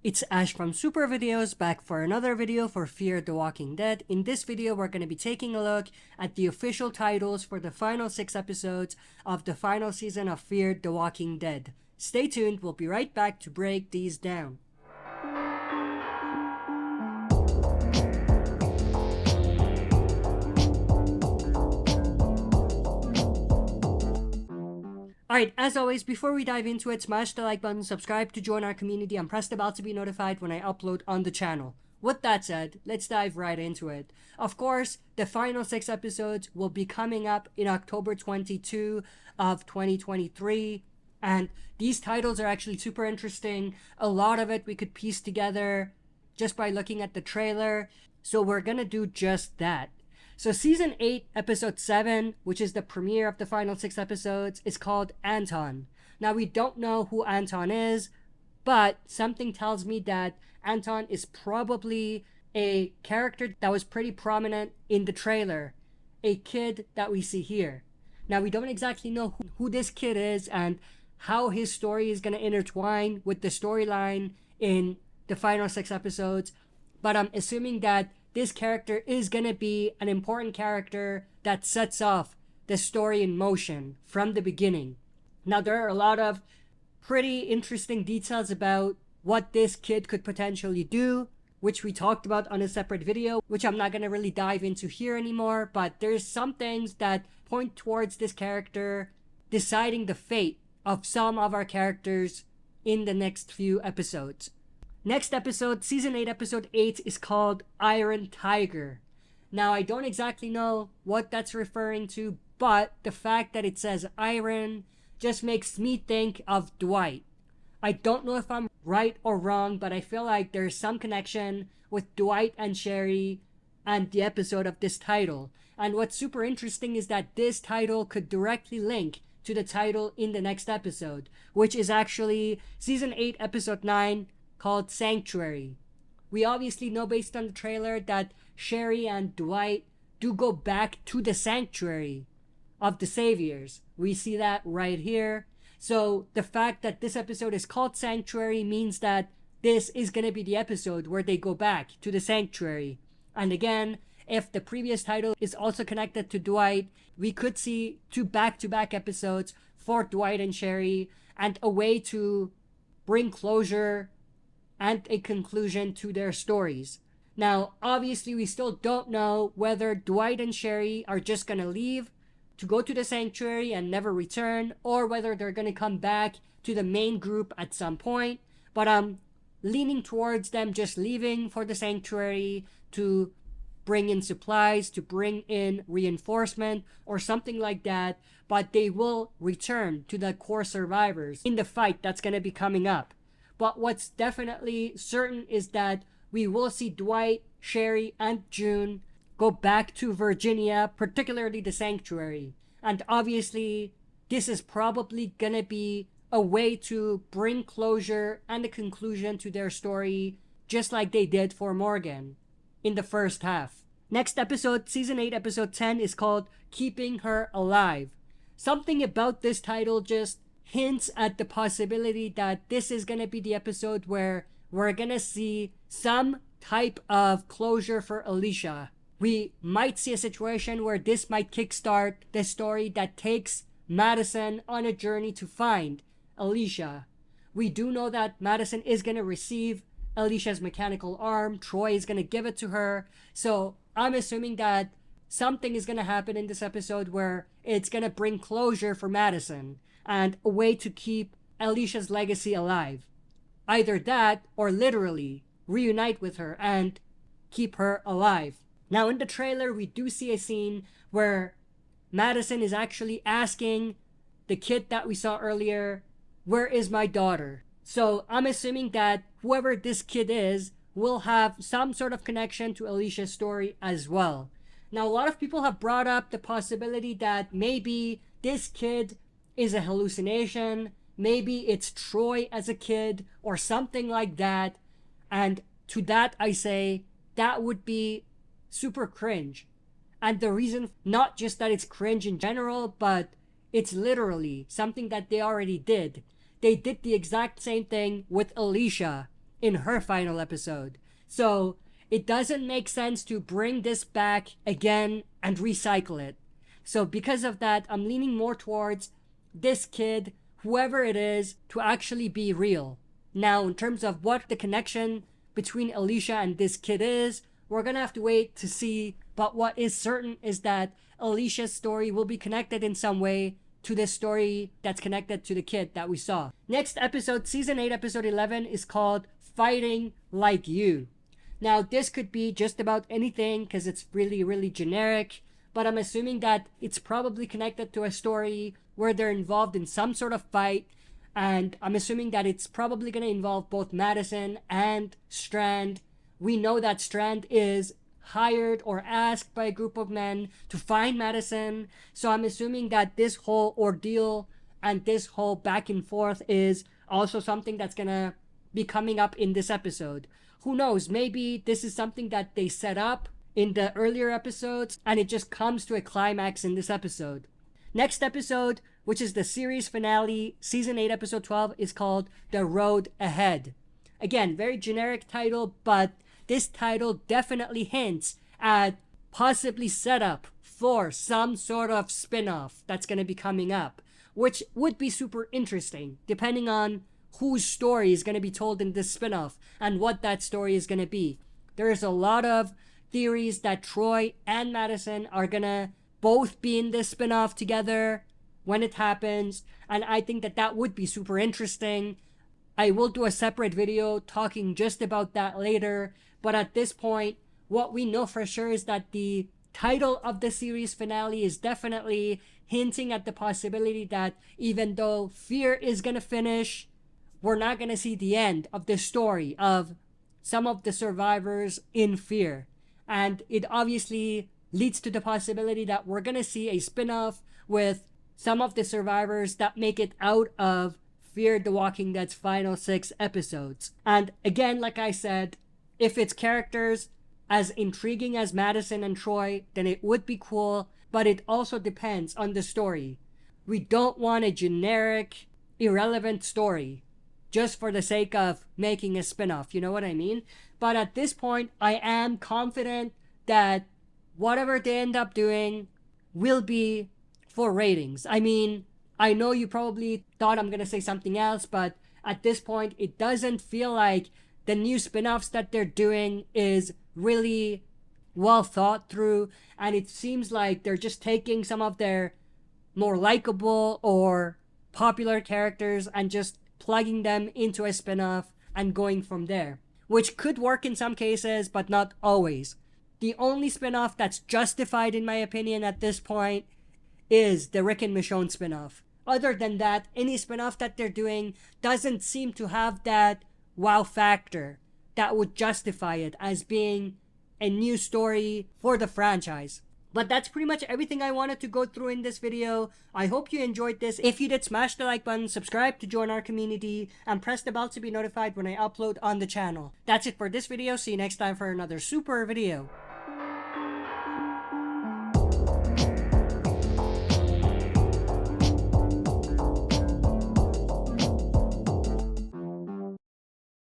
It's Ash from SuperVideos back for another video for Fear the Walking Dead. In this video, we're going to be taking a look at the official titles for the final 6 episodes of the final season of Fear the Walking Dead. Stay tuned, we'll be right back to break these down. Alright, as always, before we dive into it, smash the like button, subscribe to join our community, and press the bell to be notified when I upload on the channel. With that said, let's dive right into it. Of course, the final 6 episodes will be coming up in October 22 of 2023, and these titles are actually super interesting. A lot of it we could piece together just by looking at the trailer, so we're gonna do just that. So Season 8, Episode 7, which is the premiere of the final 6 episodes, is called Anton. Now, we don't know who Anton is, but something tells me that Anton is probably a character that was pretty prominent in the trailer, a kid that we see here. Now, we don't exactly know who this kid is and how his story is going to intertwine with the storyline in the final 6 episodes, but I'm assuming that this character is going to be an important character that sets off the story in motion from the beginning. Now, there are a lot of pretty interesting details about what this kid could potentially do, which we talked about on a separate video, which I'm not going to really dive into here anymore, but there's some things that point towards this character deciding the fate of some of our characters in the next few episodes. Next episode, Season 8, Episode 8, is called Iron Tiger. Now, I don't exactly know what that's referring to, but the fact that it says iron just makes me think of Dwight. I don't know if I'm right or wrong, but I feel like there's some connection with Dwight and Sherry and the episode of this title. And what's super interesting is that this title could directly link to the title in the next episode, which is actually Season 8, Episode 9, called Sanctuary. We obviously know based on the trailer that Sherry and Dwight do go back to the Sanctuary of the Saviors. We see that right here. So the fact that this episode is called Sanctuary means that this is going to be the episode where they go back to the Sanctuary. And again, if the previous title is also connected to Dwight, we could see 2 back-to-back episodes for Dwight and Sherry and a way to bring closure and a conclusion to their stories. Now, obviously, we still don't know whether Dwight and Sherry are just gonna leave to go to the Sanctuary and never return, or whether they're gonna come back to the main group at some point, but I'm leaning towards them just leaving for the Sanctuary to bring in supplies, to bring in reinforcement, or something like that, but they will return to the core survivors in the fight that's gonna be coming up. But what's definitely certain is that we will see Dwight, Sherry, and June go back to Virginia, particularly the Sanctuary. And obviously, this is probably gonna be a way to bring closure and a conclusion to their story, just like they did for Morgan in the first half. Next episode, Season 8, Episode 10, is called Keeping Her Alive. Something about this title just hints at the possibility that this is going to be the episode where we're going to see some type of closure for Alicia. We might see a situation where this might kickstart the story that takes Madison on a journey to find Alicia. We do know that Madison is going to receive Alicia's mechanical arm. Troy is going to give it to her. So I'm assuming that something is going to happen in this episode where it's going to bring closure for Madison and a way to keep Alicia's legacy alive. Either that or literally reunite with her and keep her alive. Now, in the trailer, we do see a scene where Madison is actually asking the kid that we saw earlier, "Where is my daughter?" So I'm assuming that whoever this kid is will have some sort of connection to Alicia's story as well. Now, a lot of people have brought up the possibility that maybe this kid is a hallucination, maybe it's Troy as a kid, or something like that. And to that I say, that would be super cringe. And the reason, not just that it's cringe in general, but it's literally something that they already did. They did the exact same thing with Alicia in her final episode. So it doesn't make sense to bring this back again and recycle it. So because of that, I'm leaning more towards this kid, whoever it is, to actually be real. Now, in terms of what the connection between Alicia and this kid is, we're gonna have to wait to see. But what is certain is that Alicia's story will be connected in some way to this story that's connected to the kid that we saw. Next episode, season 8, episode 11, is called Fighting Like You. Now, this could be just about anything because it's really, really generic, but I'm assuming that it's probably connected to a story where they're involved in some sort of fight, and I'm assuming that it's probably going to involve both Madison and Strand. We know that Strand is hired or asked by a group of men to find Madison, so I'm assuming that this whole ordeal and this whole back and forth is also something that's going to be coming up in this episode. Who knows, maybe this is something that they set up in the earlier episodes and it just comes to a climax in this episode. Next episode, which is the series finale, season 8, episode 12, is called The Road Ahead. Again, very generic title, but this title definitely hints at possibly set up for some sort of spin-off that's going to be coming up, which would be super interesting, depending on whose story is going to be told in this spin-off and what that story is going to be. There's a lot of theories that Troy and Madison are going to both be in this spin-off together when it happens, and I think that that would be super interesting. I will do a separate video talking just about that later, but at this point, what we know for sure is that the title of the series finale is definitely hinting at the possibility that even though Fear is going to finish, we're not going to see the end of the story of some of the survivors in Fear. And it obviously leads to the possibility that we're going to see a spin-off with some of the survivors that make it out of Fear the Walking Dead's final 6 episodes. And again, like I said, if it's characters as intriguing as Madison and Troy, then it would be cool, but it also depends on the story. We don't want a generic, irrelevant story just for the sake of making a spin-off, you know what I mean? But at this point, I am confident that whatever they end up doing will be for ratings. I mean, I know you probably thought I'm gonna say something else, but at this point, it doesn't feel like the new spin-offs that they're doing is really well thought through, and it seems like they're just taking some of their more likable or popular characters and just plugging them into a spin-off and going from there, which could work in some cases, but not always. The only spin-off that's justified, in my opinion, at this point is the Rick and Michonne spin-off. Other than that, any spin-off that they're doing doesn't seem to have that wow factor that would justify it as being a new story for the franchise. But that's pretty much everything I wanted to go through in this video. I hope you enjoyed this. If you did, smash the like button, subscribe to join our community, and press the bell to be notified when I upload on the channel. That's it for this video. See you next time for another super video.